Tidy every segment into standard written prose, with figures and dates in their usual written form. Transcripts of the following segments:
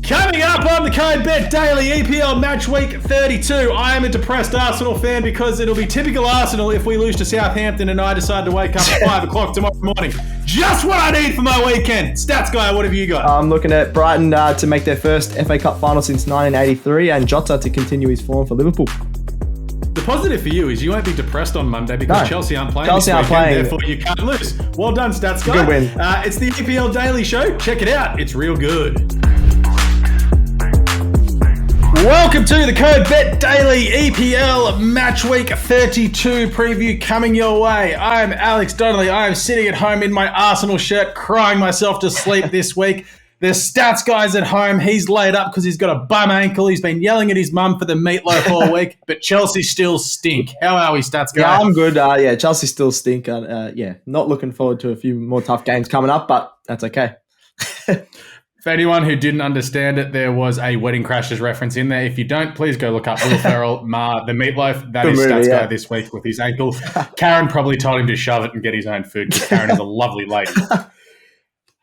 Coming up on the CODE Bet Daily EPL Matchweek 32, I am a depressed Arsenal fan because it'll be typical Arsenal if we lose to Southampton and I decide to wake up at 5 o'clock tomorrow morning. Just what I need for my weekend. Stats guy, what have you got? I'm looking at Brighton to make their first FA Cup final since 1983 and Jota to continue his form for Liverpool. The positive for you is you won't be depressed on Monday because Chelsea aren't playing this weekend, therefore you can't lose. Well done, Stats guy. Good win. It's the EPL Daily Show. Check it out. It's real good. Welcome to the CODE Bet Daily EPL Matchweek 32 preview coming your way. I'm Alex Donnelly. I am sitting at home in my Arsenal shirt, crying myself to sleep this week. The Stats guy's at home. He's laid up because he's got a bum ankle. He's been yelling at his mum for the meatloaf all week, but Chelsea still stink. How are we, Stats guy? Yeah, I'm good. Chelsea still stink. Not looking forward to a few more tough games coming up, but that's okay. For anyone who didn't understand it, there was a Wedding Crashers reference in there. If you don't, please go look up Will Ferrell, Ma, the meatloaf. That is Stats guy this week with his ankle. Karen probably told him to shove it and get his own food because Karen is a lovely lady.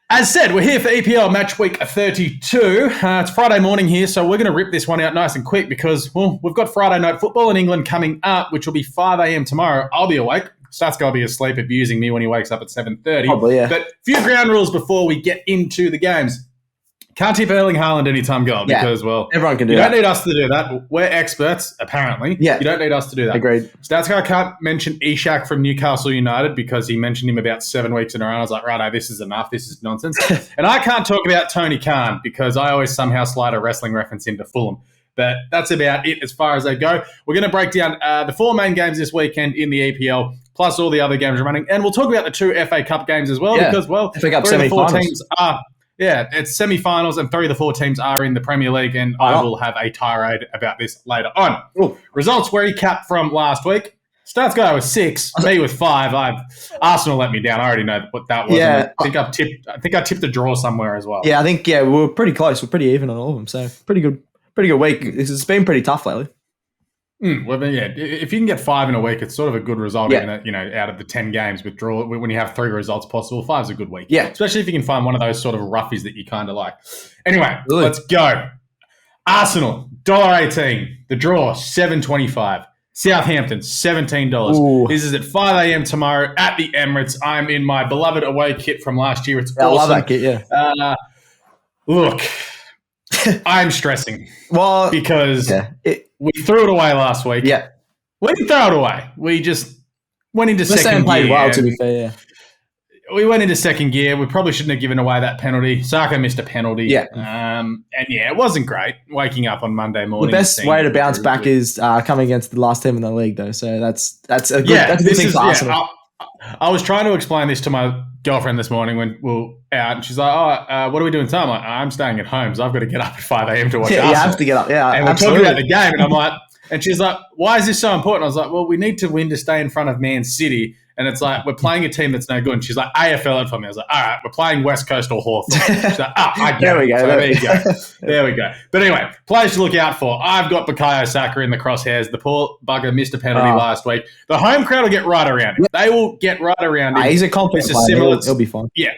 As said, we're here for EPL Matchweek 32. It's Friday morning here, so we're going to rip this one out nice and quick because, well, we've got Friday night football in England coming up, which will be 5 a.m. tomorrow. I'll be awake. Stats guy will be asleep abusing me when he wakes up at 7:30. Probably, yeah. But a few ground rules before we get into the games. Can't tip Erling Haaland anytime goal because, well, everyone can do that. You that. don't need us to do that. We're experts, apparently. Yeah. You don't need us to do that. Agreed. Stats guy can't mention Ishak from Newcastle United because he mentioned him about 7 weeks in a row. I was like, righto, this is enough. This is nonsense. And I can't talk about Tony Khan because I always somehow slide a wrestling reference into Fulham. But that's about it as far as they go. We're going to break down the 4 main games this weekend in the EPL, plus all the other games running. And we'll talk about the 2 FA Cup games as well because, well, FA Cup 3 of the 4 semi-finals. teams are... Yeah, it's semi-finals and 3 of the 4 teams are in the Premier League, and I will have a tirade about this later on. Ooh. Results recap from last week. Stats guy was 6, me with 5. Arsenal let me down. I already know what that was. Yeah. I think I tipped a draw somewhere as well. Yeah, I think we were pretty close. We're pretty even on all of them, so pretty good week. This has been pretty tough lately. Well, yeah, if you can get 5 in a week, it's sort of a good result. Even out of the 10 games with draw, when you have 3 results possible, 5's a good week. Yeah, especially if you can find one of those sort of roughies that you kind of like. Anyway, let's go. Arsenal $1.18. The draw $7.25. Southampton $17. Ooh. This is at 5 a.m. tomorrow at the Emirates. I'm in my beloved away kit from last year. It's awesome. I love that kit. Yeah. Look, I'm stressing. Well, because we threw it away last week. Yeah. We didn't throw it away. We just went into second gear. Played well, to be fair, yeah. We went into second gear. We probably shouldn't have given away that penalty. Saka missed a penalty. Yeah. It wasn't great waking up on Monday morning. The best way to bounce back is coming against the last team in the league, though. So that's a good thing for Arsenal. I was trying to explain this to my girlfriend this morning when we were out, and she's like, what are we doing tonight? I'm like, I'm staying at home, so I've got to get up at 5 a.m. to watch Arsenal. Yeah, you have to get up. Yeah, and we're talking about the game, and I'm like, and she's like, why is this so important? I was like, well, we need to win to stay in front of Man City. And it's like, we're playing a team that's no good. And she's like, AFL it for me. I was like, all right, we're playing West Coast or Hawthorn. She's like, I get it. There we go. So there you go. There we go. But anyway, players to look out for. I've got Bukayo Saka in the crosshairs. The poor bugger missed a penalty last week. The home crowd will get right around him. They will get right around him. He's a confident player. He'll be fine. Yeah.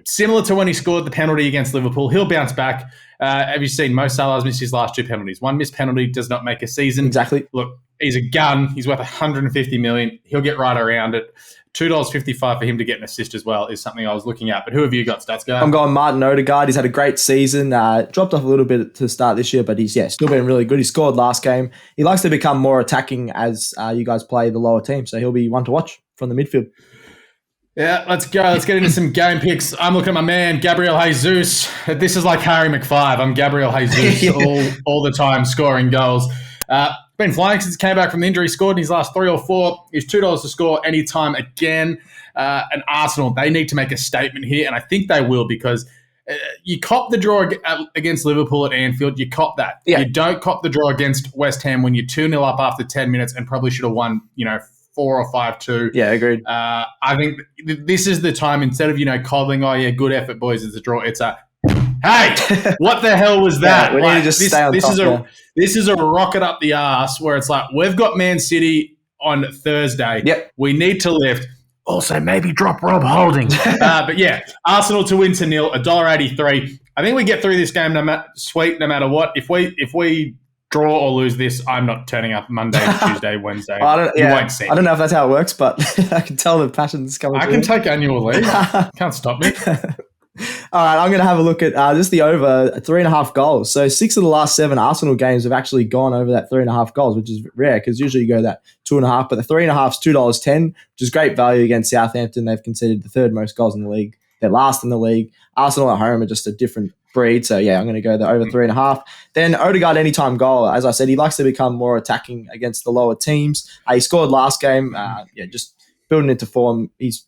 Similar to when he scored the penalty against Liverpool. He'll bounce back. Have you seen Mo Salah's missed his last 2 penalties? 1 missed penalty does not make a season. Exactly. Look, he's a gun. He's worth $150 million. He'll get right around it. $2.55 for him to get an assist as well is something I was looking at. But who have you got, Stats guy? I'm going Martin Odegaard. He's had a great season. Dropped off a little bit to start this year, but he's still been really good. He scored last game. He likes to become more attacking as you guys play the lower team, so he'll be one to watch from the midfield. Yeah, let's go. Let's get into some game picks. I'm looking at my man, Gabriel Jesus. This is like Harry McFive. I'm Gabriel Jesus all the time, scoring goals. Been flying since he came back from the injury. Scored in his last 3 or 4. He's $2 to score anytime again. And Arsenal, they need to make a statement here, and I think they will because you cop the draw against Liverpool at Anfield. You cop that. Yeah. You don't cop the draw against West Ham when you're 2-0 up after 10 minutes and probably should have won, 4 or 5-2. Yeah, agreed. I think this is the time, instead of, coddling, good effort, boys, it's a draw. It's a, hey, what the hell was that? We need to just stay on top. This is a rocket up the arse where it's like, we've got Man City on Thursday. Yep. We need to lift. Also, maybe drop Rob Holding. But yeah, Arsenal to win to 0, $1.83. I think we get through this game no matter what. If we draw or lose this, I'm not turning up Monday, Tuesday, Wednesday. You won't see. I don't know if that's how it works, but I can tell the passion's coming. I can take annual leave. Can't stop me. All right, I'm going to have a look at just the over 3.5 goals. So 6 of the last 7 Arsenal games have actually gone over that 3.5 goals, which is rare because usually you go that 2.5. But the 3.5 is $2.10, which is great value against Southampton. They've conceded the 3rd most goals in the league. They're last in the league. Arsenal at home are just a different breed. So yeah, I'm going to go the over 3.5. Then Odegaard anytime goal. As I said, he likes to become more attacking against the lower teams. He scored last game. Just building into form. He's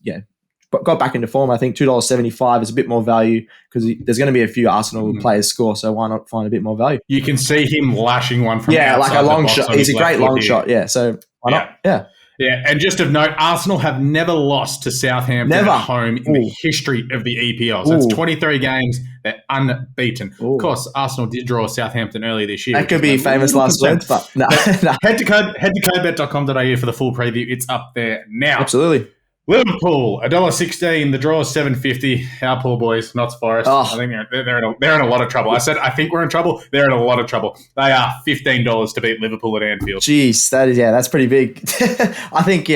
got back into form. I think $2.75 is a bit more value because there's going to be a few Arsenal players score, so why not find a bit more value? You can see him lashing one from outside like a long shot. He's a great long shot, so why not? Yeah, and just of note, Arsenal have never lost to Southampton at home in the history of the EPL. So it's 23 games, they're unbeaten. Of course, Arsenal did draw Southampton earlier this year. That could be famous last words, but no. Head to codebet.com.au for the full preview. It's up there now. Absolutely. Liverpool, $1.16. The draw is $7.50. Our poor boys, Notts Forest. I think they're in a lot of trouble. I think we're in trouble. They're in a lot of trouble. They are $15 to beat Liverpool at Anfield. Jeez, that's pretty big. I think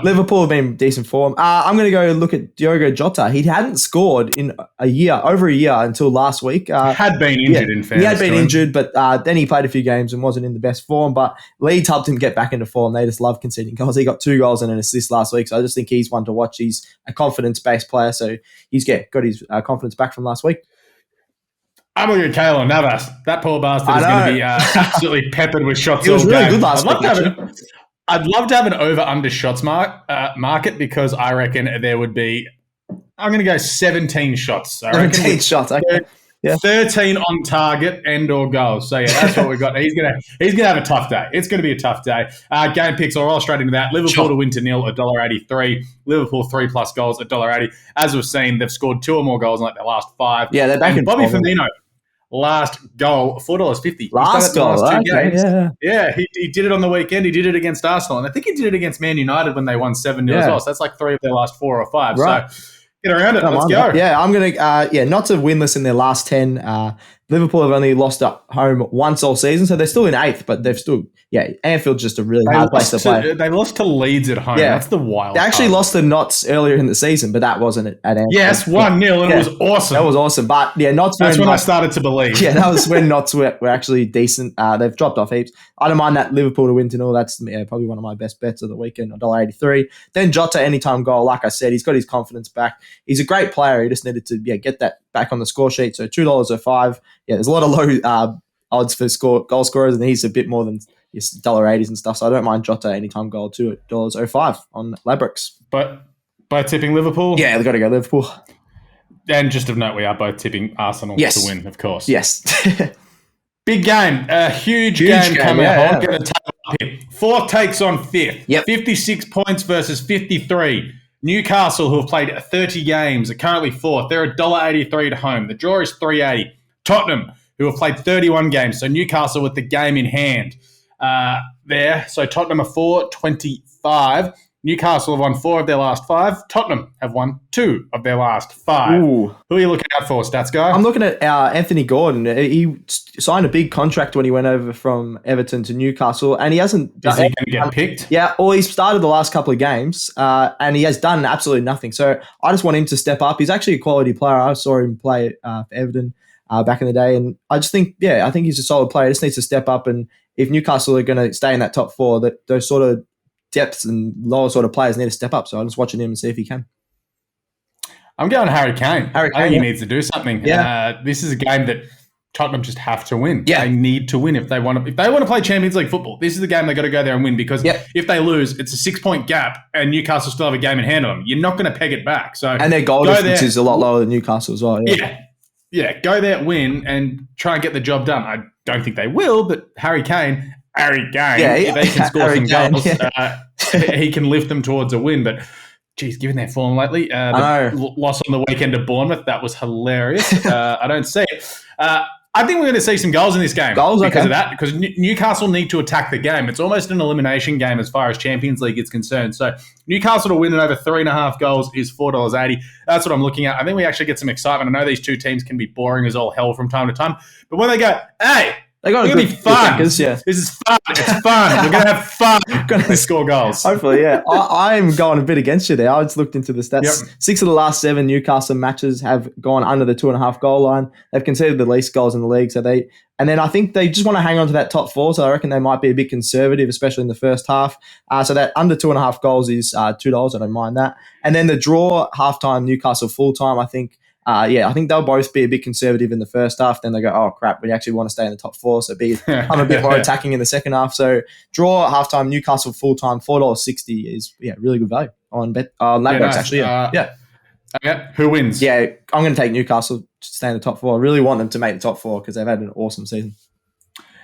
Liverpool have been in decent form. I'm going to go look at Diogo Jota. He hadn't scored in over a year until last week. Had been injured in fairness. He had been injured, but then he played a few games and wasn't in the best form. But Leeds helped him get back into form. They just love conceding goals. He got 2 goals and an assist last week, so I just think he's one to watch. He's a confidence-based player, so he's got his confidence back from last week. I'm looking at Keylor Navas. That poor bastard is going to be absolutely peppered with shots. It was really good last week. I'd love to have an over-under shots market because I reckon there would be. I'm going to go 17 shots. 17 shots. Okay. 13 on target and/or goals. So yeah, that's what we've got. He's gonna have a tough day. It's gonna be a tough day. Game picks. I'll roll straight into that. Liverpool to win to nil, $1.83. Liverpool 3+ goals, $1.80. As we've seen, they've scored 2 or more goals in their last 5. Yeah, they're back in Bobby Firmino, last goal, $4.50. Last goal, last 2 games. Yeah. He did it on the weekend. He did it against Arsenal, and I think he did it against Man United when they won 7-0 as well. So that's like 3 of their last 4 or 5. Right. So get around it. Let's go. Yeah, I'm going to, not to winless in their last 10. Liverpool have only lost at home once all season, so they're still in 8th, but they've still, Anfield's just a really hard place to play. They lost to Leeds at home. That's the wild. They actually lost to Notts earlier in the season, but that wasn't at Anfield. Yes, 1-0, and it was awesome. That was awesome, but Notts. That's when I started to believe. Yeah, that was when Notts were actually decent. They've dropped off heaps. I don't mind that Liverpool to win to nil. That's probably one of my best bets of the weekend, $1.83. Then Jota anytime goal. Like I said, he's got his confidence back. He's a great player. He just needed to get that back on the score sheet. So $2.05. Yeah, there's a lot of low odds for goal scorers, and he's a bit more than $1.80s and stuff. So I don't mind Jota anytime goal, $2.05 on Labrix. But both tipping Liverpool? Yeah, they've got to go Liverpool. And just of note, we are both tipping Arsenal to win, of course. Yes. Big game. A huge game coming up. I'm going to take up here. 4th takes on 5th. Yep. 56 points versus 53. Newcastle, who have played 30 games, are currently 4th. They're $1.83 at home. The draw is $3.80. Tottenham, who have played 31 games. So Newcastle with the game in hand there. So Tottenham are $4.25. Newcastle have won 4 of their last 5. Tottenham have won 2 of their last 5. Ooh. Who are you looking out for, Stats Guy? I'm looking at Anthony Gordon. He signed a big contract when he went over from Everton to Newcastle, and he hasn't... Is he going to get picked? Yeah, or he's started the last couple of games, and he has done absolutely nothing. So I just want him to step up. He's actually a quality player. I saw him play for Everton back in the day, and I just think, I think he's a solid player. He just needs to step up, and if Newcastle are going to stay in that top 4, that those sort of depths and lower sort of players need to step up. So I'm just watching him and see if he can. I'm going Harry Kane. I think he needs to do something. Yeah. This is a game that Tottenham just have to win. Yeah. They need to win if they want to play Champions League football. This is the game they got to go there and win because if they lose, it's a 6-point gap and Newcastle still have a game in hand on them. You're not going to peg it back. So and their goal difference is a lot lower than Newcastle as well. Yeah, go there, win, and try and get the job done. I don't think they will, but Harry Kane, if they can score some goals, he can lift them towards a win. But, geez, given their form lately, the loss on the weekend to Bournemouth, that was hilarious. I don't see it. I think we're going to see some goals in this game Goals, because okay. of that. Because Newcastle need to attack the game. It's almost an elimination game as far as Champions League is concerned. So Newcastle to win it over 3.5 goals is $4.80. That's what I'm looking at. I think we actually get some excitement. I know these two teams can be boring as all hell from time to time, but when they go, hey, They got it's going to be fun. Yeah. This is fun. It's fun. We're going to have fun. They score goals. Hopefully, yeah. I'm going a bit against you there. I just looked into the stats. Yep. 6 of the last 7 Newcastle matches have gone under the 2.5 goal line. They've conceded the least goals in the league. And then I think they just want to hang on to that top 4. So I reckon they might be a bit conservative, especially in the first half. So that under 2.5 goals is $2. I don't mind that. And then the draw, halftime, Newcastle full-time, I think. I think they'll both be a bit conservative in the first half. Then they go, oh, crap, we actually want to stay in the top 4. So I'm a bit more attacking in the second half. So draw, halftime, Newcastle full-time, $4.60 is really good value on Bet. Ladbrokes, nice. actually, yeah. Okay. Who wins? Yeah, I'm going to take Newcastle to stay in the top 4. I really want them to make the top 4 because they've had an awesome season.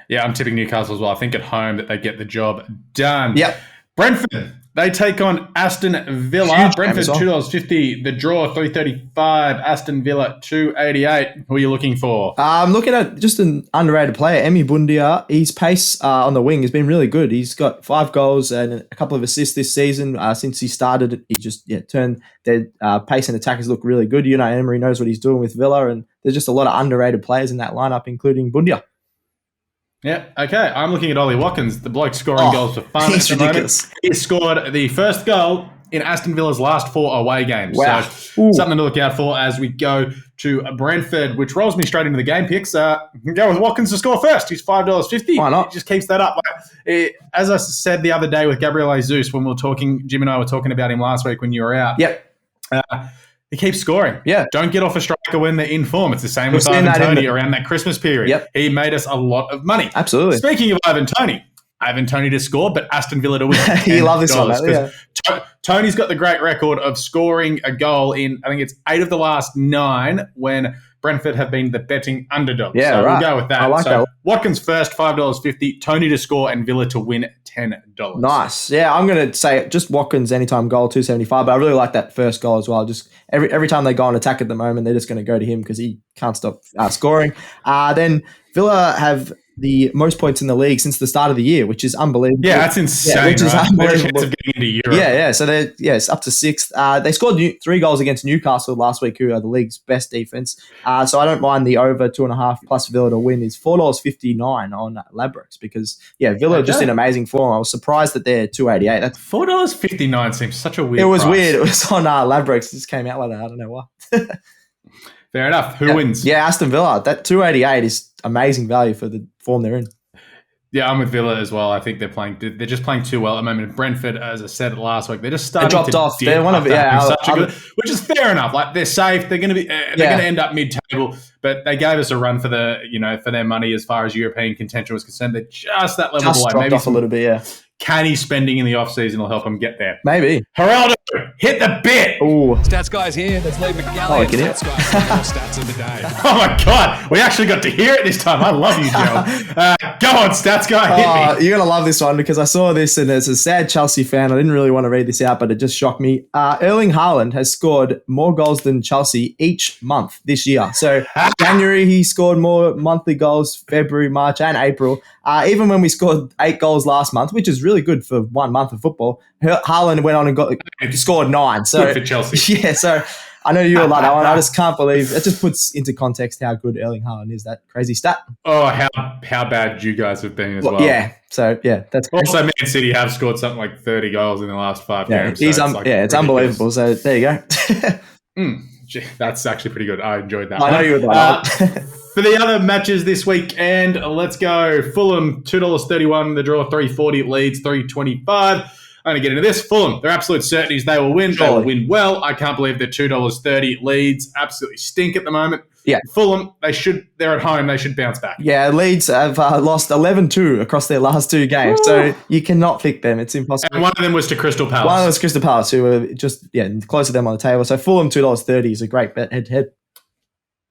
Yeah, I'm tipping Newcastle as well. I think at home that they get the job done. Yep. Brentford, they take on Aston Villa. Huge Brentford, game as well. $2.50. The draw, $3.35. Aston Villa, $2.88. Who are you looking for? I'm looking at just an underrated player, Emi Bundia. His pace on the wing has been really good. He's got 5 goals and a couple of assists this season. Since he started, he just turned their pace and attackers look really good. Emery knows what he's doing with Villa, and there's just a lot of underrated players in that lineup, including Bundia. Yeah, okay. I'm looking at Ollie Watkins, the bloke scoring goals for fun. He's ridiculous. He scored the first goal in Aston Villa's last 4 away games. Wow. So something to look out for as we go to Brentford, which rolls me straight into the game picks. You can go with Watkins to score first. He's $5.50. Why not? He just keeps that up. As I said the other day with Gabriel Jesus, when we were talking, Jim and I were talking about him last week when you were out. Yep. He keeps scoring. Yeah. Don't get off a striker when they're in form. It's the same with Ivan Toney around that Christmas period. Yep. He made us a lot of money. Absolutely. Speaking of Ivan Toney to score, but Aston Villa to win. You love this one, yeah. Tony's got the great record of scoring a goal in, I think it's 8 of the last 9 when Brentford have been the betting underdog. Yeah, so right. We'll go with that. I like that. Watkins first, $5.50. Tony to score and Villa to win, $10. Nice. Yeah, I'm going to say just Watkins anytime goal, $2.75. But I really like that first goal as well. Just every time they go on attack at the moment, they're just going to go to him because he can't stop scoring. Then Villa have the most points in the league since the start of the year, which is unbelievable. Yeah, that's insane. Yeah, which is unbelievable. Their chance of getting into Europe. Yeah. So it's up to 6th. They scored 3 goals against Newcastle last week, who are the league's best defense. So I don't mind the over 2.5 plus Villa to win is $4.59 on Ladbrokes because Villa are just in amazing form. I was surprised that they're $2.88. That's $4.59 seems such a weird. It was price. weird. It was on Ladbrokes. It just came out like that. I don't know why. Fair enough. Who wins? Yeah, Aston Villa. That $2.88 is amazing value for the form they're in. Yeah, I'm with Villa as well. I think they're just playing too well at the moment. Brentford, as I said last week, they're just starting dropped to off. dip They're one of which is fair enough. Like they're safe. They're going to be they're going to end up mid-table, but they gave us a run for for their money as far as European contention was concerned. They're just that level below. Dropped off a little bit. Yeah. Canny spending in the off-season will help them get there. Maybe. Geraldo, hit the bit. Ooh. Stats guys here. That's Lee McAllion. Stats guys for more stats of the day. Oh my God. We actually got to hear it this time. I love you, Joe. Go on, stats guy. Hit me. You're going to love this one because I saw this and as a sad Chelsea fan, I didn't really want to read this out, but it just shocked me. Erling Haaland has scored more goals than Chelsea each month this year. So January, he scored more monthly goals, February, March, and April. Even when we scored 8 goals last month, which is really good for 1 month of football, Haaland went on and scored 9. So good for Chelsea. Yeah, so I know you will like that one. I just can't believe it. Just puts into context how good Erling Haaland is. That crazy stat. Oh, how bad you guys have been as well. Yeah. So that's crazy. Also, Man City have scored something like 30 goals in the last 5 games. It's ridiculous. unbelievable. So there you go. That's actually pretty good. I enjoyed that. I know you would like that. For the other matches this weekend, let's go. Fulham, $2.31. The draw, $3.40. Leeds, $3.25. I'm going to get into this. Fulham, they're absolute certainties. They will win. They will win well. I can't believe they're $2.30. Leeds absolutely stink at the moment. Yeah. Fulham, they're at home. They should bounce back. Yeah, Leeds have lost 11-2 across their last 2 games. Ooh. So you cannot pick them. It's impossible. And one of them was to Crystal Palace. One was Crystal Palace, who were just close to them on the table. So Fulham, $2.30 is a great bet head-to-head.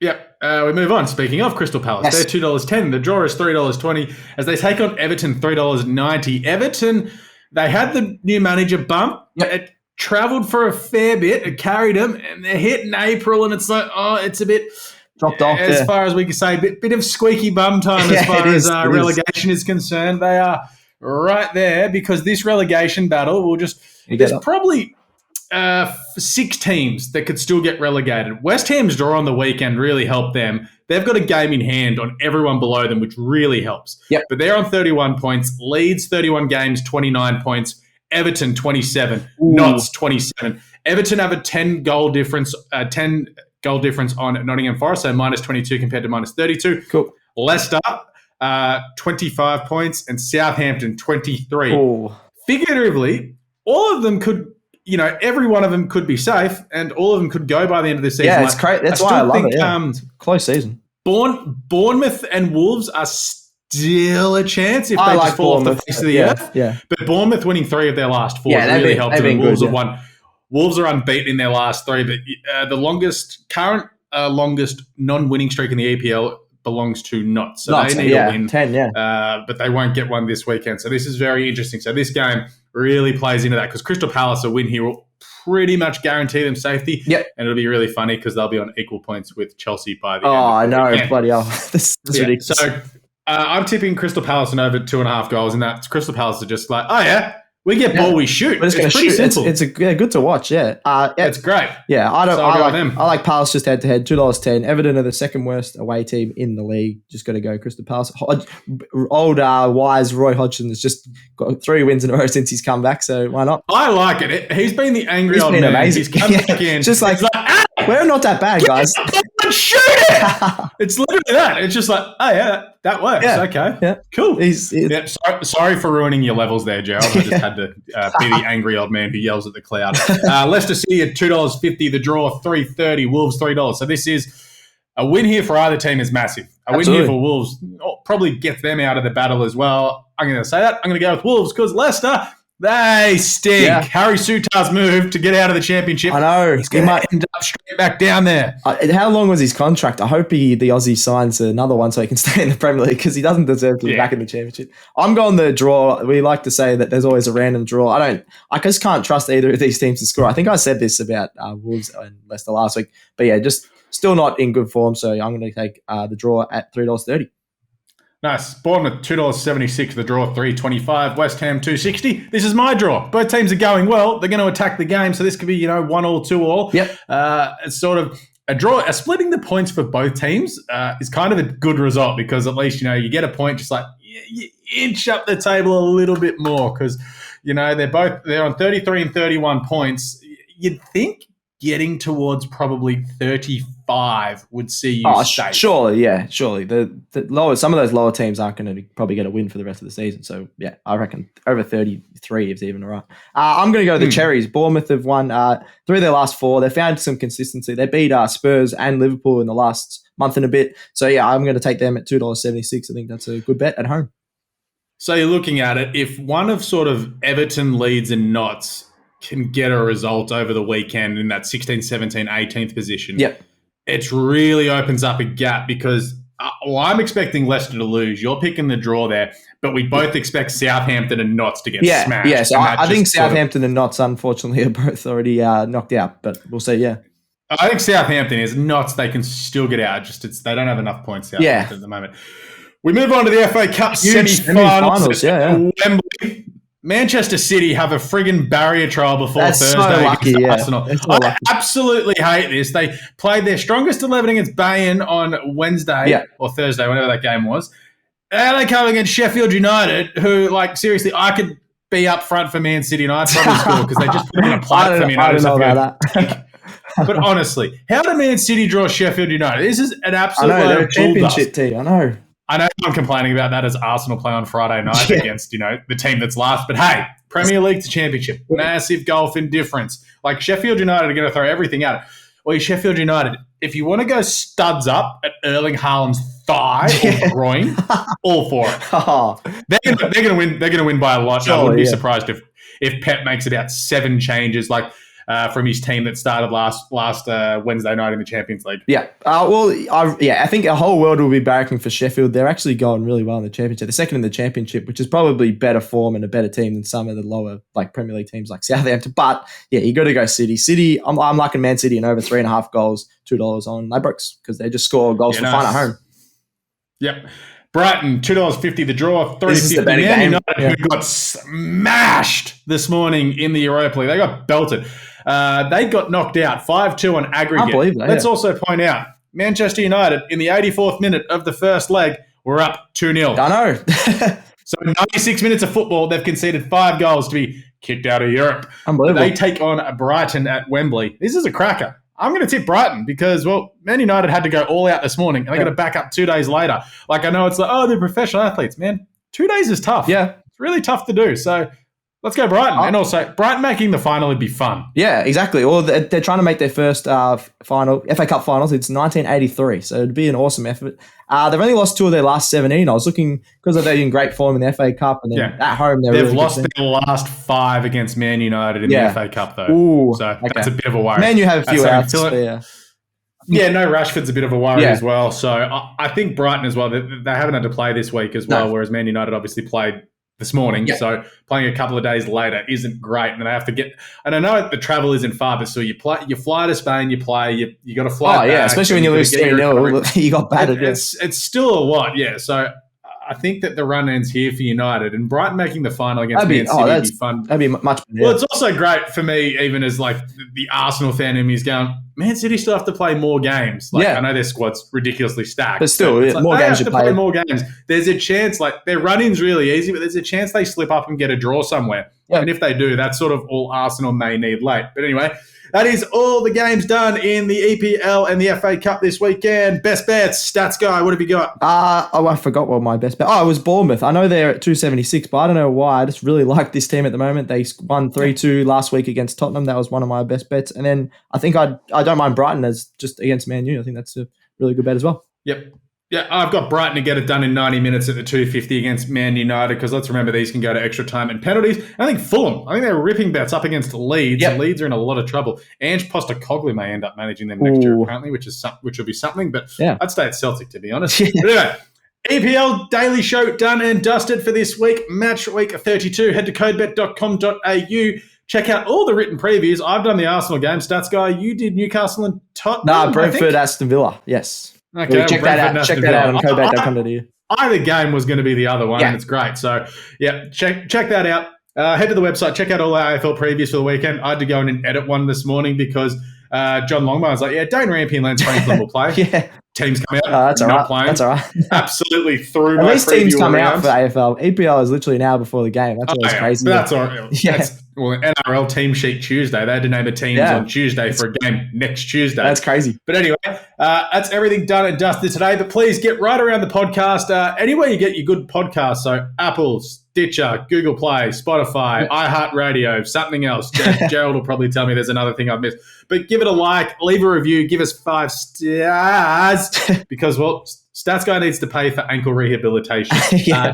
Yep. We move on. Speaking of Crystal Palace, yes. They're $2.10. The draw is $3.20 as they take on Everton, $3.90. Everton, they had the new manager bump. Yep. It travelled for a fair bit. It carried them, and they're hitting April, and it's like, it's a bit. dropped off. As far as we can say, bit of squeaky bum time as far as relegation is concerned. They are right there because this relegation battle will just... There's probably 6 teams that could still get relegated. West Ham's draw on the weekend really helped them. They've got a game in hand on everyone below them, which really helps. Yep. But they're on 31 points. Leeds, 31 games, 29 points. Everton, 27. Notts, 27. Everton have a 10 goal difference on Nottingham Forest, so minus 22 compared to minus 32. Cool. Leicester, 25 points, and Southampton, 23. Ooh. Figuratively, all of them could, every one of them could be safe, and all of them could go by the end of the season. Yeah, it's crazy. That's why I love it. Yeah. It's a close season. Bournemouth and Wolves are still a chance if they just fall off the face of the earth. Yeah. But Bournemouth winning 3 of their last 4 really helped them. Wolves have won. Wolves are unbeaten in their last 3, but the current longest non-winning streak in the EPL belongs to Notts. So they need a win. 10, but they won't get one this weekend. So this is very interesting. So this game really plays into that because Crystal Palace, a win here will pretty much guarantee them safety. Yep. And it'll be really funny because they'll be on equal points with Chelsea by the end. Oh, I know. Weekend. Bloody hell. This is ridiculous. So I'm tipping Crystal Palace and over 2.5 goals, and that Crystal Palace are just like, oh, yeah. We get ball, we shoot. It's pretty simple. It's good to watch. Yeah, it's great. Yeah, I like Palace just head to head. $2.10. Everton are the second worst away team in the league. Just got to go Crystal Palace. Old wise Roy Hodgson has just got 3 wins in a row since he's come back. So why not? I like it. He's been the angry old man. Amazing. He's come back in. Just like we're not that bad, guys. Shoot it! It's literally that. It's just like, oh yeah, that works. Yeah. Okay, yeah, cool. Sorry for ruining your levels there, Gerald. I just had to be the angry old man who yells at the cloud. Leicester City at $2.50. The draw $3.30. Wolves $3. So this is a win here for either team is massive. Win here for Wolves probably gets them out of the battle as well. I'm going to say that. I'm going to go with Wolves because Leicester. They stink. Yeah. Harry Souttar's move to get out of the championship. I know. He might end up straight back down there. How long was his contract? I hope the Aussie signs another one so he can stay in the Premier League because he doesn't deserve to be back in the championship. I'm going the draw. We like to say that there's always a random draw. I just can't trust either of these teams to score. I think I said this about Wolves and Leicester last week. But yeah, just still not in good form. So I'm going to take the draw at $3.30. Nice. Bournemouth, $2.76. The draw, $3.25. West Ham, $2.60. This is my draw. Both teams are going well. They're going to attack the game, so this could be, 1-1, 2-2. Yep. It's sort of a draw. Splitting the points for both teams is kind of a good result because at least, you get a point just like you inch up the table a little bit more because, they're on 33 and 31 points. You'd think getting towards probably 35 would see you safe. Surely. The lower, some of those lower teams aren't going to probably get a win for the rest of the season. So yeah, I reckon over 33 is even all right. I'm going to go the Cherries. Bournemouth have won 3 of their last 4. They found some consistency. They beat Spurs and Liverpool in the last month and a bit. So yeah, I'm going to take them at $2.76. I think that's a good bet at home. So you're looking at it. If one of sort of Everton, Leeds and Notts can get a result over the weekend in that 16th, 17th, 18th position, it really opens up a gap because I'm expecting Leicester to lose. You're picking the draw there, but we both expect Southampton and Notts to get smashed. Yeah, so I think Southampton and Notts, unfortunately, are both already knocked out, but we'll see, I think Southampton is. Notts, they can still get out. Just they don't have enough points at the moment. We move on to the FA Cup semi-finals at Wembley. Manchester City have a friggin' barrier trial before Thursday against Arsenal. I absolutely hate this. They played their strongest 11 against Bayern on Wednesday or Thursday, whenever that game was. And they come against Sheffield United, who, seriously, I could be up front for Man City and I'd probably score because they just put in a plate for me. I don't know about that. But honestly, how did Man City draw Sheffield United? This is an absolute they're a championship team. I know I'm complaining about that as Arsenal play on Friday night against, the team that's last. But hey, Premier League to Championship, massive golf indifference. Sheffield United are going to throw everything at it. Well, Sheffield United, if you want to go studs up at Erling Haaland's thigh or groin, all for it. They're going to win. They're going to win by a lot. I wouldn't be surprised if Pep makes about 7 changes. from his team that started last Wednesday night in the Champions League. Yeah. I think our whole world will be barracking for Sheffield. They're actually going really well in the Championship. They're second in the Championship, which is probably better form and a better team than some of the lower Premier League teams like Southampton. But yeah, you got to go City. City, I'm liking Man City and over 3.5 goals, $2 on Ladbrokes because they just score goals for fun at home. Yep. Brighton, $2.50 the draw, $3.50. Man United, who got smashed this morning in the Europa League. They got belted. They got knocked out 5-2 on aggregate. Can't believe that, Let's also point out, Manchester United, in the 84th minute of the first leg, were up 2-0. I know. So in 96 minutes of football, they've conceded 5 goals to be kicked out of Europe. Unbelievable. They take on Brighton at Wembley. This is a cracker. I'm going to tip Brighton because, well, Man United had to go all out this morning and they got to back up 2 days later. Like, I know it's like, oh, they're professional athletes. Man, 2 days is tough. Yeah. It's really tough to do. So let's go Brighton. And also, Brighton making the final would be fun. Yeah, exactly. Or they're trying to make their first final, FA Cup finals. It's 1983, so it'd be an awesome effort. They've only lost 2 of their last 17. I was looking because they're in great form in the FA Cup, and then at home they've really lost their last 5 against Man United in the FA Cup, though. Ooh, so that's a bit of a worry. Man, you have a few outs. Yeah, no, Rashford's a bit of a worry as well. So I think Brighton as well, they haven't had to play this week as well, whereas Man United obviously played this morning. Yep. So playing a couple of days later isn't great. And they have to get, and I know the travel isn't far, but so you fly to Spain, you play, you got to fly back. Yeah, especially when you lose 3-0, you got battered. It's still a lot, yeah. So I think that the run ends here for United, and Brighton making the final against Man City would be fun. That'd be much better. Well, it's also great for me, even as like the Arsenal fan in me is going, Man City still have to play more games. I know their squad's ridiculously stacked. But still, more games to play more games. There's a chance, their run-in's really easy, but there's a chance they slip up and get a draw somewhere. Yeah. And if they do, that's sort of all Arsenal may need late. But anyway, that is all the games done in the EPL and the FA Cup this weekend. Best bets, stats guy, what have you got? I forgot what my best bet. It was Bournemouth. I know they're at 276, but I don't know why. I just really like this team at the moment. They won 3-2 last week against Tottenham. That was one of my best bets. And then I think I don't mind Brighton as just against Man U. I think that's a really good bet as well. Yep. Yeah, I've got Brighton to get it done in 90 minutes at the 250 against Man United because let's remember these can go to extra time and penalties. I think Fulham, they're ripping bets up against Leeds. Yep. Leeds are in a lot of trouble. Ange Postecoglou may end up managing them next year apparently, which will be something. But I'd stay at Celtic to be honest. But anyway, EPL Daily Show done and dusted for this week. Match week 32. Head to codebet.com.au. Check out all the written previews. I've done the Arsenal game. Stats guy, you did Newcastle and Tottenham. Brentford, Aston Villa. Yes. Okay, check that out on codebet.com.au. Either game was going to be the other one, and it's great. So, check that out. Head to the website, check out all our AFL previews for the weekend. I had to go in and edit one this morning because John Longmire was like, Dane Rampe and Lance Franklin will play. Teams come out. That's all right. Playing. That's all right. Absolutely through At my least teams come out for AFL. EPL is literally now before the game. That's always crazy. That's all right. NRL Team Sheet Tuesday. They had to name a teams on Tuesday for a game next Tuesday. That's crazy. But anyway, that's everything done and dusted today. But please get right around the podcast. Anywhere you get your good podcasts. So Apple, Stitcher, Google Play, Spotify, iHeartRadio, something else. Gerald will probably tell me there's another thing I've missed. But give it a like, leave a review, give us 5 stars because, Stats Guy needs to pay for ankle rehabilitation.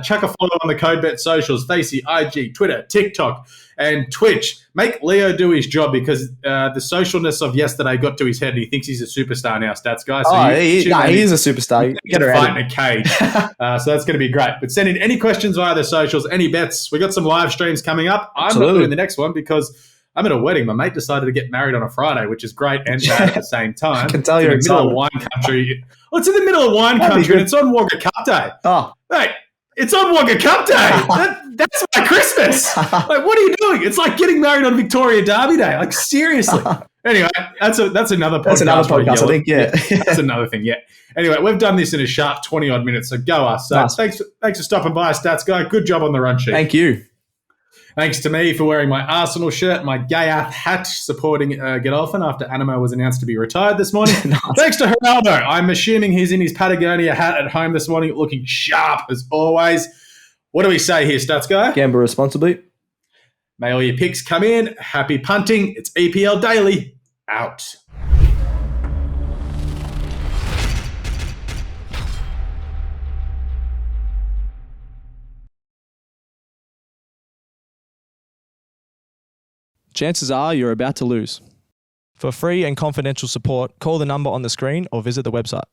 Chuck a follow on the CodeBet socials, Facey, IG, Twitter, TikTok, and Twitch. Make Leo do his job because the socialness of yesterday got to his head and he thinks he's a superstar now, Stats Guy. So he is a superstar. Get a fight in a cage. So that's going to be great. But send in any questions via the socials, any bets. We got some live streams coming up. I'm not doing the next one because I'm at a wedding. My mate decided to get married on a Friday, which is great and bad at the same time. I can tell you're in the middle of wine country. Well, it's in the middle of wine country and it's on Wagga Cup Day. Oh. Hey, it's on Wagga Cup Day. That's my Christmas. What are you doing? It's like getting married on Victoria Derby Day. Seriously. Anyway, that's another podcast. That's another podcast, I think, That's another thing, Anyway, we've done this in a sharp 20-odd minutes, so go us. So nice. Thanks for stopping by, Stats Guy. Good job on the run sheet. Thank you. Thanks to me for wearing my Arsenal shirt, my Gayath hat, supporting Godolphin after Animo was announced to be retired this morning. Nice. Thanks to Ronaldo. I'm assuming he's in his Patagonia hat at home this morning, looking sharp as always. What do we say here, Stats Guy? Gamble responsibly. May all your picks come in. Happy punting. It's EPL Daily. Out. chances are you're about to lose. For free and confidential support, call the number on the screen or visit the website.